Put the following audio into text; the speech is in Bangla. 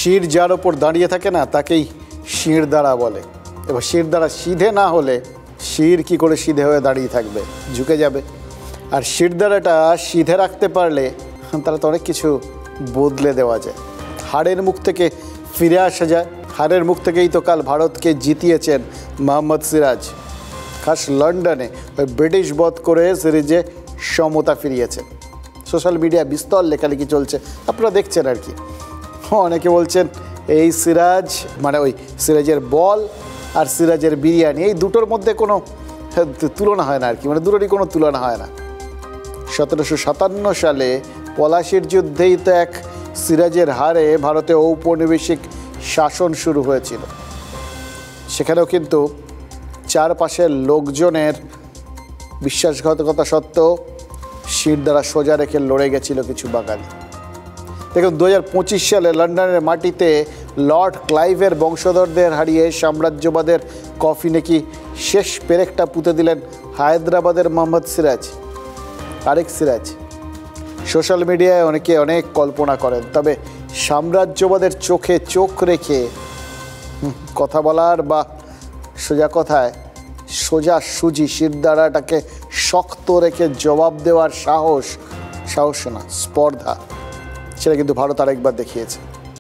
শির যার ওপর দাঁড়িয়ে থাকে না তাকেই শিরদাঁড়া বলে। এবার শিরদাঁড়া সিধে না হলে শির কি করে সিধে হয়ে দাঁড়িয়ে থাকবে, ঝুঁকে যাবে। আর শিরদাঁড়াটা সিধে রাখতে পারলে তাহলে তো অনেক কিছু বদলে দেওয়া যায়, হারের মুখ থেকে ফিরে আসা যায়। হারের মুখ থেকেই তো কাল ভারতকে জিতিয়েছেন মোহাম্মদ সিরাজ, খাস লন্ডনে ওই ব্রিটিশ বধ করে সিরিজে সমতা ফিরিয়েছেন। সোশ্যাল মিডিয়া বিস্তর লেখালেখি চলছে, আপনারা দেখছেন আর কি। অনেকে বলছেন এই সিরাজ মানে ওই সিরাজের বল আর সিরাজের বিরিয়ানি, এই দুটোর মধ্যে কোনো তুলনা হয় না আর কি, মানে দুটোরই কোনো তুলনা হয় না। 1757 সালে পলাশির যুদ্ধেই তো এক সিরাজের হারে ভারতে ঔপনিবেশিক শাসন শুরু হয়েছিল। সেখানেও কিন্তু চারপাশের লোকজনের বিশ্বাসঘাতকতা সত্ত্বেও শিরদাঁড়া সোজা রেখে লড়ে গেছিল কিছু বাঙালি। দেখুন 2025 সালে লন্ডনের মাটিতে লর্ড ক্লাইভের বংশধরদের হারিয়ে সাম্রাজ্যবাদের কফিনে কি শেষ পেরেকটা পুঁতে দিলেন হায়দ্রাবাদের মোহাম্মদ সিরাজ, আরেক সিরাজ। সোশ্যাল মিডিয়ায় অনেকে অনেক কল্পনা করেন, তবে সাম্রাজ্যবাদের চোখে চোখ রেখে কথা বলার বা সোজা কথায় সোজা সুজি শিরদাঁড়াটাকে শক্ত রেখে জবাব দেওয়ার সাহস না, স্পর্ধা, সেটা কিন্তু ভারত আরেকবার দেখিয়েছে।